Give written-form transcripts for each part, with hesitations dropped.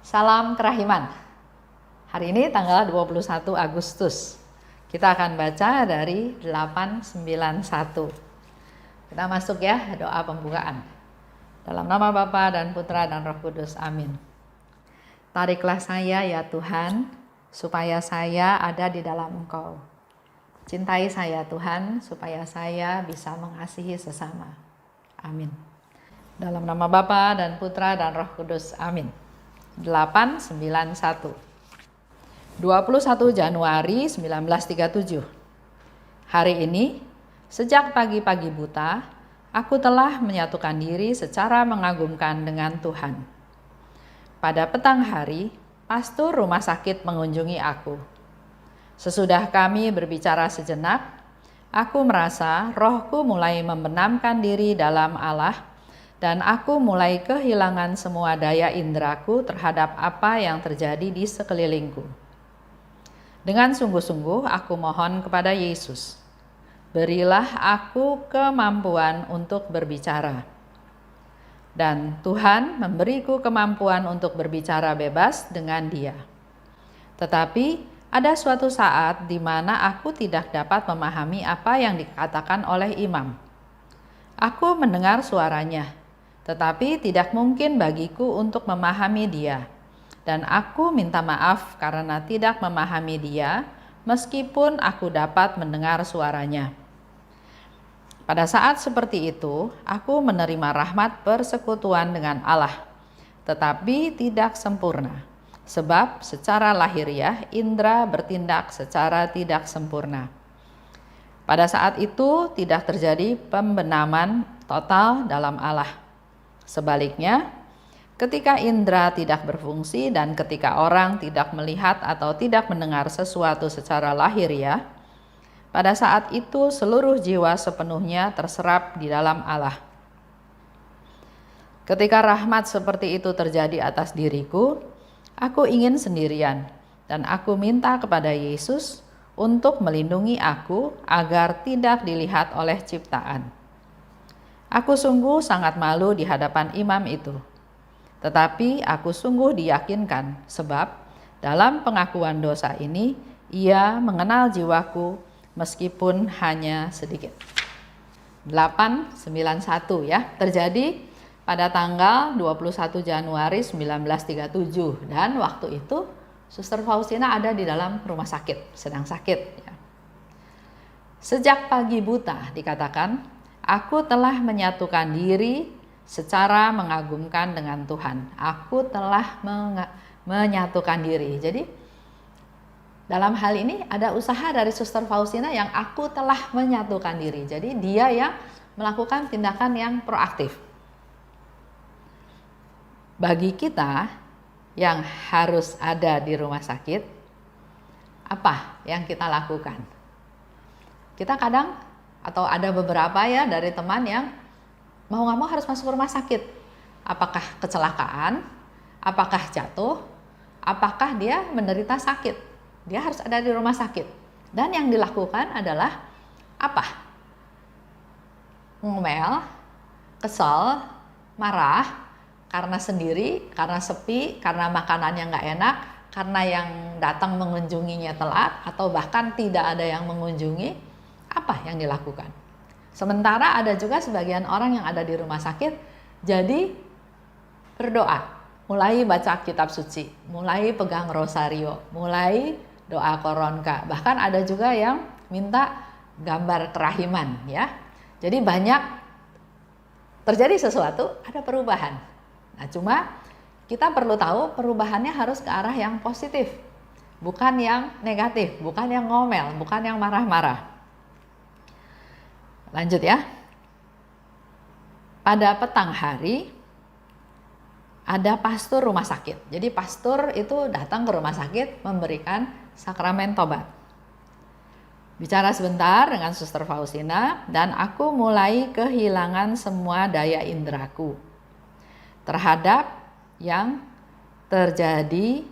Salam kerahiman. Hari ini tanggal 21 Agustus. Kita akan baca dari 891. Kita masuk ya, doa pembukaan. Dalam nama Bapa dan Putra dan Roh Kudus. Amin. Tariklah saya ya Tuhan, supaya saya ada di dalam Engkau. Cintai saya Tuhan, supaya saya bisa mengasihi sesama. Amin. Dalam nama Bapa dan Putra dan Roh Kudus. Amin. 891 21 Januari 1937. Hari ini, sejak pagi-pagi buta, aku telah menyatukan diri secara mengagumkan dengan Tuhan. Pada petang hari, pastor rumah sakit mengunjungi aku. Sesudah kami berbicara sejenak, aku merasa rohku mulai membenamkan diri dalam Allah, dan aku mulai kehilangan semua daya indraku terhadap apa yang terjadi di sekelilingku. Dengan sungguh-sungguh aku mohon kepada Yesus, berilah aku kemampuan untuk berbicara. Dan Tuhan memberiku kemampuan untuk berbicara bebas dengan Dia. Tetapi ada suatu saat di mana aku tidak dapat memahami apa yang dikatakan oleh imam. Aku mendengar suaranya, tetapi tidak mungkin bagiku untuk memahami dia. Dan aku minta maaf karena tidak memahami dia, meskipun aku dapat mendengar suaranya. Pada saat seperti itu, aku menerima rahmat persekutuan dengan Allah, tetapi tidak sempurna. Sebab secara lahiriah, indra bertindak secara tidak sempurna. Pada saat itu tidak terjadi pembenaman total dalam Allah. Sebaliknya, ketika indera tidak berfungsi dan ketika orang tidak melihat atau tidak mendengar sesuatu secara lahiriah, pada saat itu seluruh jiwa sepenuhnya terserap di dalam Allah. Ketika rahmat seperti itu terjadi atas diriku, aku ingin sendirian dan aku minta kepada Yesus untuk melindungi aku agar tidak dilihat oleh ciptaan. Aku sungguh sangat malu di hadapan imam itu. Tetapi aku sungguh diyakinkan sebab dalam pengakuan dosa ini ia mengenal jiwaku meskipun hanya sedikit. 891 ya, terjadi pada tanggal 21 Januari 1937 dan waktu itu Suster Faustina ada di dalam rumah sakit, sedang sakit ya. Sejak pagi buta dikatakan, aku telah menyatukan diri secara mengagumkan dengan Tuhan. Aku telah menyatukan diri. Jadi dalam hal ini ada usaha dari Suster Faustina yang aku telah menyatukan diri. Jadi dia yang melakukan tindakan yang proaktif. Bagi kita yang harus ada di rumah sakit, apa yang kita lakukan? Kita kadang atau ada beberapa ya dari teman yang mau nggak mau harus masuk rumah sakit. Apakah kecelakaan, apakah jatuh, apakah dia menderita sakit. Dia harus ada di rumah sakit. Dan yang dilakukan adalah apa? Ngomel, kesel, marah, karena sendiri, karena sepi, karena makanannya nggak enak, karena yang datang mengunjunginya telat, atau bahkan tidak ada yang mengunjungi. Apa yang dilakukan? Sementara ada juga sebagian orang yang ada di rumah sakit jadi berdoa, mulai baca kitab suci, mulai pegang rosario, mulai doa koronka, bahkan ada juga yang minta gambar kerahiman ya. Jadi banyak terjadi sesuatu, ada perubahan. Nah, cuma kita perlu tahu perubahannya harus ke arah yang positif, bukan yang negatif, bukan yang ngomel, bukan yang marah-marah. Lanjut ya. Pada petang hari ada pastor rumah sakit. Jadi pastor itu datang ke rumah sakit memberikan sakramen tobat. Bicara sebentar dengan Suster Faustina dan aku mulai kehilangan semua daya indraku terhadap yang terjadi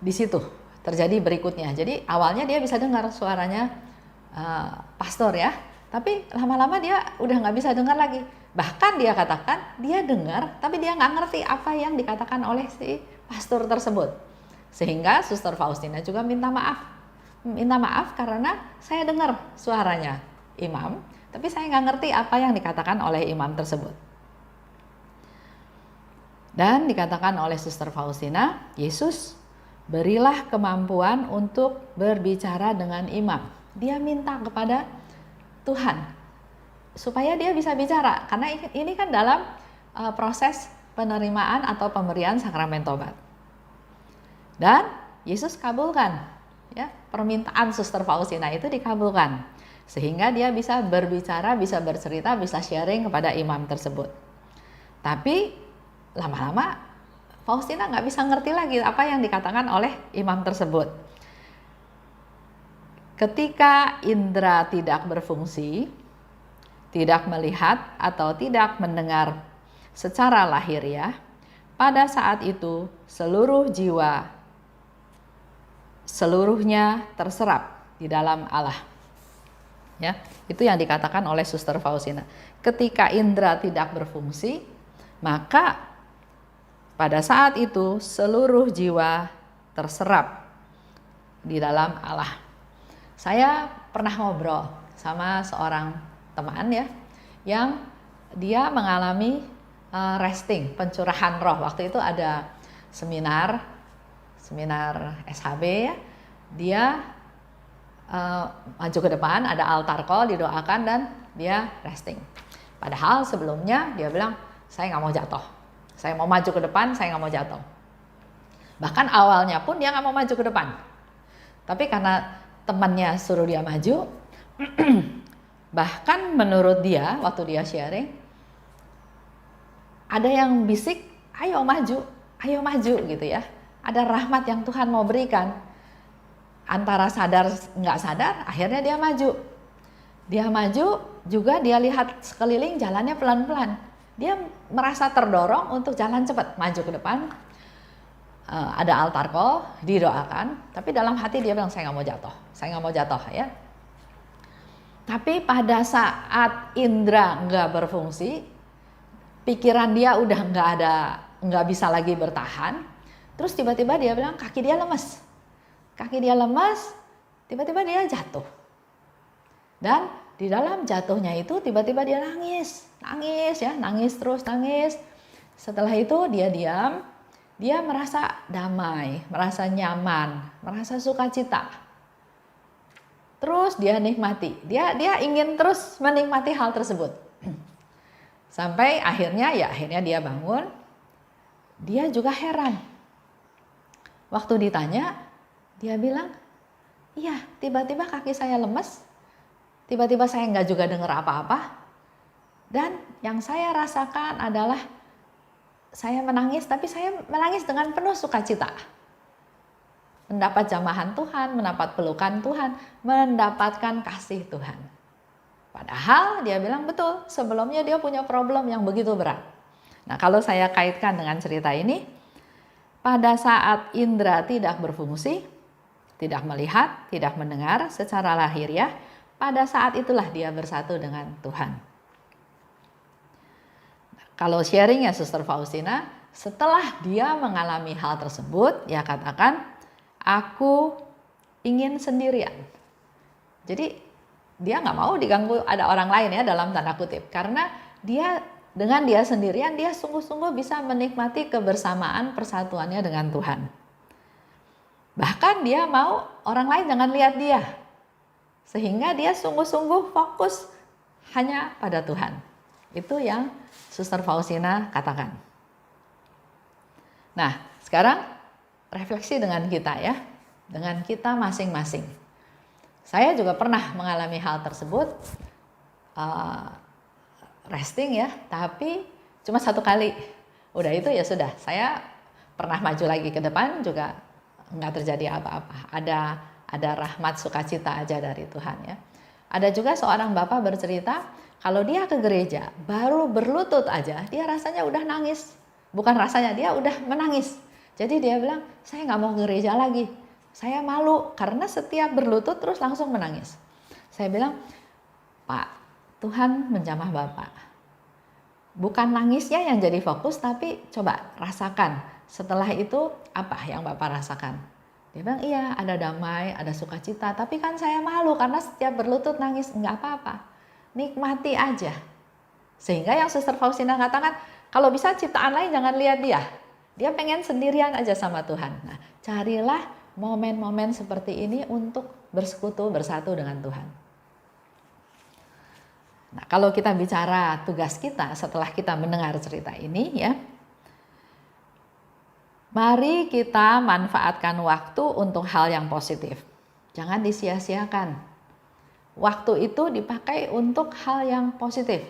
di situ. Terjadi berikutnya. Jadi awalnya dia bisa dengar suaranya pastor ya, tapi lama-lama dia udah nggak bisa dengar lagi Bahkan dia katakan, dia dengar, tapi dia nggak ngerti apa yang dikatakan oleh si pastor tersebut. Sehingga Suster Faustina juga minta maaf. Minta maaf karena saya dengar suaranya imam, tapi saya nggak ngerti apa yang dikatakan oleh imam tersebut. Dan dikatakan oleh Suster Faustina, Yesus berilah kemampuan untuk berbicara dengan imam. Dia minta kepada Tuhan supaya dia bisa bicara, karena ini kan dalam proses penerimaan atau pemberian sakramen tobat. Dan Yesus kabulkan, ya, permintaan Suster Faustina itu dikabulkan, sehingga dia bisa berbicara, bisa bercerita, bisa sharing kepada imam tersebut. Tapi lama-lama Faustina nggak bisa ngerti lagi apa yang dikatakan oleh imam tersebut. Ketika indera tidak berfungsi, tidak melihat atau tidak mendengar secara lahiriah, pada saat itu seluruh jiwa seluruhnya terserap di dalam Allah. Ya, itu yang dikatakan oleh Suster Faustina. Ketika indera tidak berfungsi, maka pada saat itu seluruh jiwa terserap di dalam Allah. Saya pernah ngobrol sama seorang teman, ya, yang dia mengalami resting, pencurahan roh. Waktu itu ada seminar SHB, ya. Dia maju ke depan, ada altar call, didoakan, dan dia resting. Padahal sebelumnya dia bilang, saya nggak mau jatuh, saya mau maju ke depan, saya nggak mau jatuh. Bahkan awalnya pun dia nggak mau maju ke depan, tapi karena temannya suruh dia maju, bahkan menurut dia waktu dia sharing, ada yang bisik, ayo maju gitu ya. Ada rahmat yang Tuhan mau berikan. Antara sadar nggak sadar, akhirnya dia maju. Dia maju juga, dia lihat sekeliling jalannya pelan-pelan. Dia merasa terdorong untuk jalan cepat, maju ke depan. Ada altar call, didoakan, tapi dalam hati dia bilang, saya nggak mau jatuh, ya. Tapi pada saat indera nggak berfungsi, pikiran dia udah nggak bisa lagi bertahan, terus tiba-tiba dia bilang kaki dia lemas, tiba-tiba dia jatuh. Dan di dalam jatuhnya itu tiba-tiba dia nangis, nangis. Setelah itu dia diam. Dia merasa damai, merasa nyaman, merasa sukacita. Terus dia nikmati, dia ingin terus menikmati hal tersebut. Sampai akhirnya dia bangun. Dia juga heran. Waktu ditanya, dia bilang, iya, tiba-tiba kaki saya lemes, tiba-tiba saya nggak juga dengar apa-apa. Dan yang saya rasakan adalah saya menangis, tapi saya menangis dengan penuh sukacita. Mendapat jamahan Tuhan, mendapat pelukan Tuhan, mendapatkan kasih Tuhan. Padahal dia bilang betul, sebelumnya dia punya problem yang begitu berat. Nah, kalau saya kaitkan dengan cerita ini, pada saat indera tidak berfungsi, tidak melihat, tidak mendengar secara lahiriah, pada saat itulah dia bersatu dengan Tuhan. Kalau sharingnya Suster Faustina, setelah dia mengalami hal tersebut, dia katakan, aku ingin sendirian. Jadi dia nggak mau diganggu ada orang lain, ya, dalam tanda kutip, karena dengan dia sendirian, dia sungguh-sungguh bisa menikmati kebersamaan persatuannya dengan Tuhan. Bahkan dia mau orang lain jangan lihat dia, sehingga dia sungguh-sungguh fokus hanya pada Tuhan. Itu yang Suster Faustina katakan. Nah, sekarang refleksi dengan kita, ya, dengan kita masing-masing. Saya juga pernah mengalami hal tersebut, resting, ya, tapi cuma satu kali. Udah itu ya sudah. Saya pernah maju lagi ke depan juga nggak terjadi apa-apa. Ada rahmat sukacita aja dari Tuhan, ya. Ada juga seorang bapak bercerita, kalau dia ke gereja, baru berlutut aja, dia rasanya udah nangis. Bukan rasanya, dia udah menangis. Jadi dia bilang, saya nggak mau ke gereja lagi. Saya malu, karena setiap berlutut terus langsung menangis. Saya bilang, Pak, Tuhan menjamah Bapak. bukan nangisnya yang jadi fokus, tapi coba rasakan. Setelah itu apa yang Bapak rasakan? Dia bilang, iya ada damai, ada sukacita, tapi kan saya malu karena setiap berlutut nangis. Enggak apa-apa, nikmati aja. Sehingga yang Suster Faustina katakan, kalau bisa ciptaan lain jangan lihat dia. Dia pengen sendirian aja sama Tuhan. Nah, carilah momen-momen seperti ini untuk bersekutu, bersatu dengan Tuhan. Nah, kalau kita bicara tugas kita setelah kita mendengar cerita ini ya, mari kita manfaatkan waktu untuk hal yang positif. Jangan disia-siakan. Waktu itu dipakai untuk hal yang positif.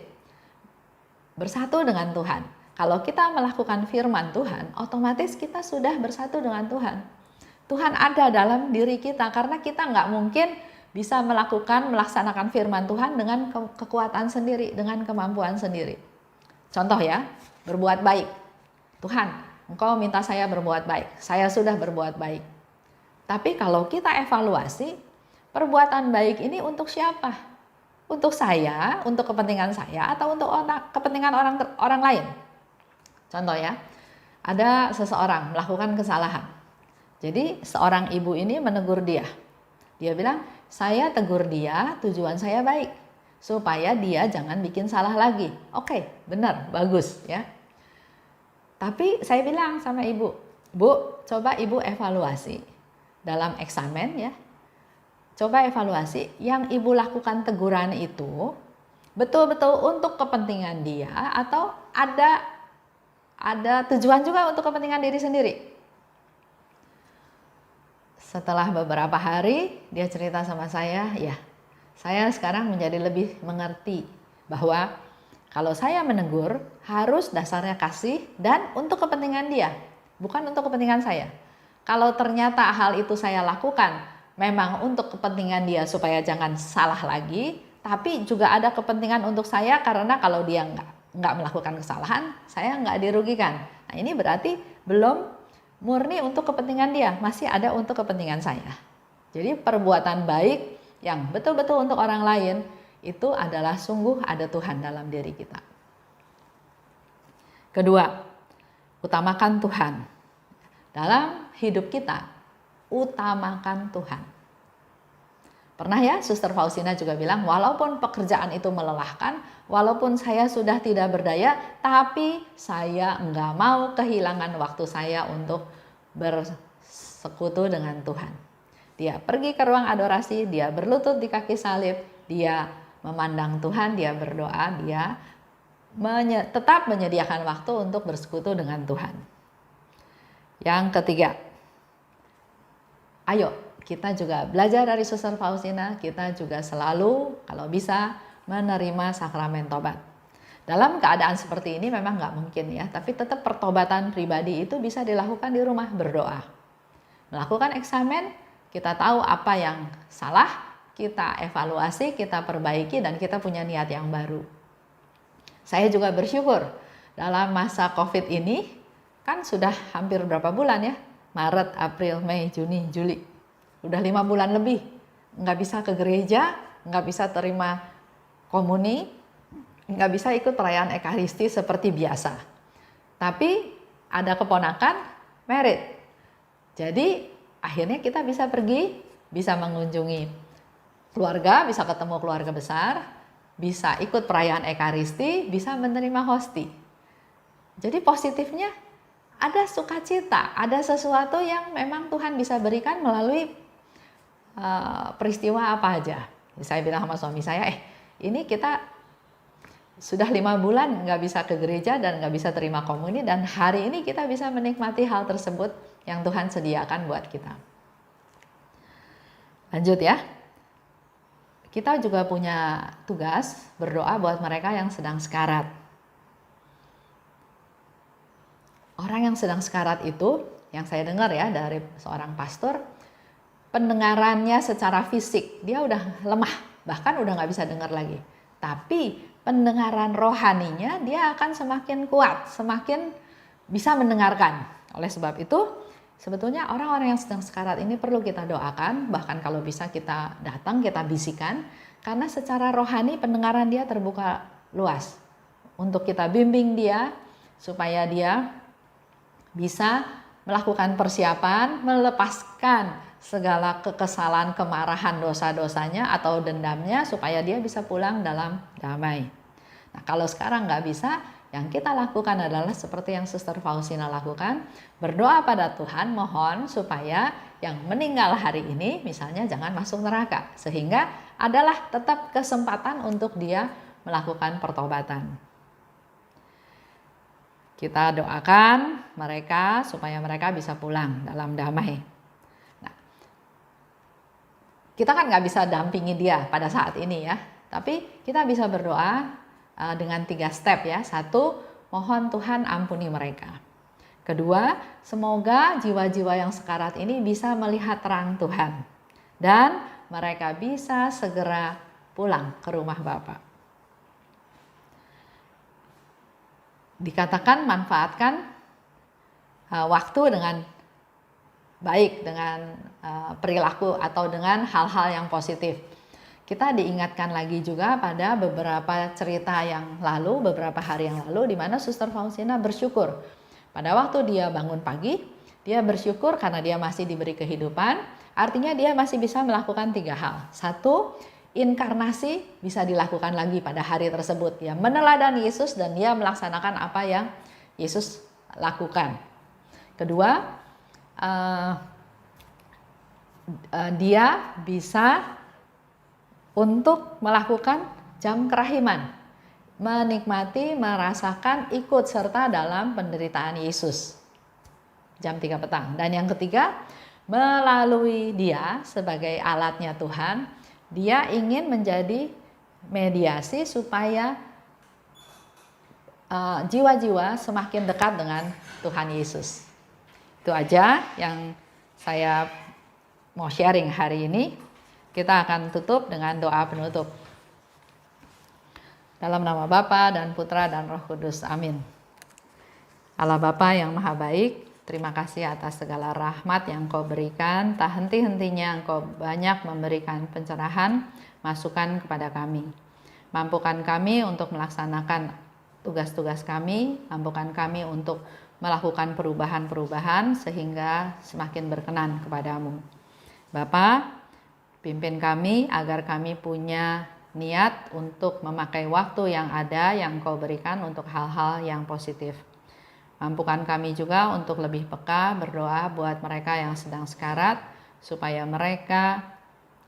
Bersatu dengan Tuhan. Kalau kita melakukan firman Tuhan, otomatis kita sudah bersatu dengan Tuhan. Tuhan ada dalam diri kita karena kita nggak mungkin bisa melaksanakan firman Tuhan dengan kekuatan sendiri, dengan kemampuan sendiri. Contoh ya, berbuat baik. Tuhan, Engkau minta saya berbuat baik, saya sudah berbuat baik. Tapi kalau kita evaluasi, perbuatan baik ini untuk siapa? Untuk saya, untuk kepentingan saya, atau untuk kepentingan orang lain? Contoh ya, ada seseorang melakukan kesalahan. Jadi seorang ibu ini menegur dia. Dia bilang, saya tegur dia, tujuan saya baik. Supaya dia jangan bikin salah lagi. Oke, benar, bagus ya. Tapi saya bilang sama ibu, Bu, coba ibu evaluasi dalam eksamen ya. Coba evaluasi yang ibu lakukan teguran itu betul-betul untuk kepentingan dia atau ada tujuan juga untuk kepentingan diri sendiri. Setelah beberapa hari dia cerita sama saya, ya saya sekarang menjadi lebih mengerti bahwa kalau saya menegur harus dasarnya kasih dan untuk kepentingan dia, bukan untuk kepentingan saya. Kalau ternyata hal itu saya lakukan memang untuk kepentingan dia supaya jangan salah lagi, tapi juga ada kepentingan untuk saya karena kalau dia nggak melakukan kesalahan, saya nggak dirugikan. Nah ini berarti belum murni untuk kepentingan dia, masih ada untuk kepentingan saya. Jadi perbuatan baik yang betul-betul untuk orang lain itu adalah sungguh ada Tuhan dalam diri kita. Kedua, utamakan Tuhan. Dalam hidup kita, utamakan Tuhan. Pernah ya Suster Faustina juga bilang, walaupun pekerjaan itu melelahkan, walaupun saya sudah tidak berdaya, tapi saya enggak mau kehilangan waktu saya untuk bersekutu dengan Tuhan. Dia pergi ke ruang adorasi, dia berlutut di kaki salib, dia memandang Tuhan, dia berdoa, dia tetap menyediakan waktu untuk bersekutu dengan Tuhan. Yang ketiga, ayo kita juga belajar dari Suster Faustina, kita juga selalu kalau bisa menerima sakramen tobat. Dalam keadaan seperti ini memang nggak mungkin ya, tapi tetap pertobatan pribadi itu bisa dilakukan di rumah berdoa. Melakukan eksamen, kita tahu apa yang salah, kita evaluasi, kita perbaiki, dan kita punya niat yang baru. Saya juga bersyukur dalam masa COVID ini, kan sudah hampir berapa bulan ya? Maret, April, Mei, Juni, Juli. Udah 5 bulan lebih. Nggak bisa ke gereja, nggak bisa terima komuni, nggak bisa ikut perayaan Ekaristi seperti biasa. Tapi ada keponakan merit. Jadi akhirnya kita bisa pergi, bisa mengunjungi keluarga, bisa ketemu keluarga besar, bisa ikut perayaan Ekaristi, bisa menerima hosti. Jadi positifnya ada sukacita, ada sesuatu yang memang Tuhan bisa berikan melalui peristiwa apa aja. Saya bilang sama suami saya, ini kita sudah 5 bulan nggak bisa ke gereja dan nggak bisa terima komuni, dan hari ini kita bisa menikmati hal tersebut yang Tuhan sediakan buat kita. Lanjut ya. Kita juga punya tugas berdoa buat mereka yang sedang sekarat. Orang yang sedang sekarat itu, yang saya dengar ya dari seorang pastor, pendengarannya secara fisik dia udah lemah, bahkan udah nggak bisa dengar lagi. Tapi pendengaran rohaninya dia akan semakin kuat, semakin bisa mendengarkan. Oleh sebab itu, sebetulnya orang-orang yang sedang sekarat ini perlu kita doakan, bahkan kalau bisa kita datang, kita bisikan, karena secara rohani pendengaran dia terbuka luas. untuk kita bimbing dia supaya dia bisa melakukan persiapan, melepaskan segala kekesalan, kemarahan, dosa-dosanya atau dendamnya supaya dia bisa pulang dalam damai. Nah, kalau sekarang nggak bisa, yang kita lakukan adalah seperti yang Suster Faustina lakukan, berdoa pada Tuhan, mohon supaya yang meninggal hari ini misalnya jangan masuk neraka, sehingga adalah tetap kesempatan untuk dia melakukan pertobatan. Kita doakan mereka supaya mereka bisa pulang dalam damai. Nah, kita kan nggak bisa dampingi dia pada saat ini ya, tapi kita bisa berdoa dengan 3 step ya. 1, mohon Tuhan ampuni mereka. Kedua, semoga jiwa-jiwa yang sekarat ini bisa melihat terang Tuhan dan mereka bisa segera pulang ke rumah Bapa. Dikatakan manfaatkan waktu dengan baik, dengan perilaku atau dengan hal-hal yang positif. Kita diingatkan lagi juga pada beberapa cerita yang lalu, beberapa hari yang lalu, di mana Suster Faustina bersyukur. Pada waktu dia bangun pagi, dia bersyukur karena dia masih diberi kehidupan, artinya dia masih bisa melakukan 3 hal. 1, inkarnasi bisa dilakukan lagi pada hari tersebut. Dia meneladani Yesus dan dia melaksanakan apa yang Yesus lakukan. Kedua, dia bisa untuk melakukan jam kerahiman, menikmati, merasakan, ikut serta dalam penderitaan Yesus jam 3 petang. Dan yang ketiga, melalui dia sebagai alatnya Tuhan, dia ingin menjadi mediasi supaya jiwa-jiwa semakin dekat dengan Tuhan Yesus. Itu aja yang saya mau sharing hari ini. Kita akan tutup dengan doa penutup. Dalam nama Bapa dan Putra dan Roh Kudus. Amin. Allah Bapa yang Maha Baik, terima kasih atas segala rahmat yang Kau berikan. Tak henti-hentinya Engkau banyak memberikan pencerahan, masukan kepada kami. Mampukan kami untuk melaksanakan tugas-tugas kami, mampukan kami untuk melakukan perubahan-perubahan sehingga semakin berkenan kepadamu. Bapa, pimpin kami agar kami punya niat untuk memakai waktu yang ada yang Kau berikan untuk hal-hal yang positif. Mampukan kami juga untuk lebih peka berdoa buat mereka yang sedang sekarat supaya mereka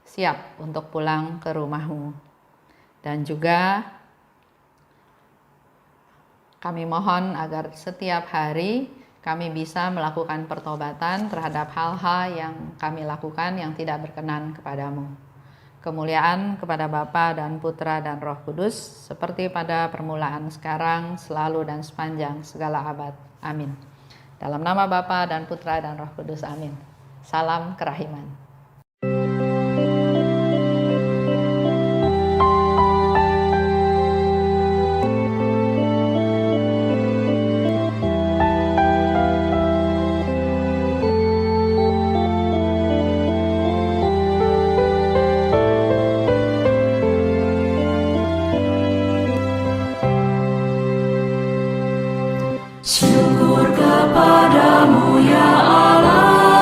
siap untuk pulang ke rumah-Mu. Dan juga kami mohon agar setiap hari kami bisa melakukan pertobatan terhadap hal-hal yang kami lakukan yang tidak berkenan kepadamu. Kemuliaan kepada Bapa dan Putra dan Roh Kudus, seperti pada permulaan, sekarang, selalu dan sepanjang segala abad. Amin. Dalam nama Bapa dan Putra dan Roh Kudus. Amin. Salam kerahiman. Syukur kepadamu ya Allah,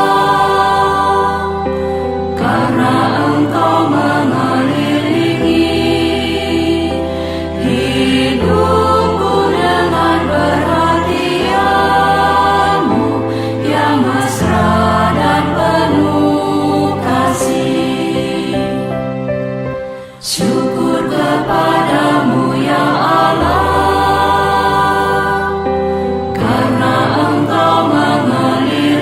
karena Engkau mengelilingi hidupku dengan perhatian-Mu yang mesra dan penuh kasih. Syukur kepadamu ya Allah, karena Engkau mengelilingi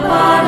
kepada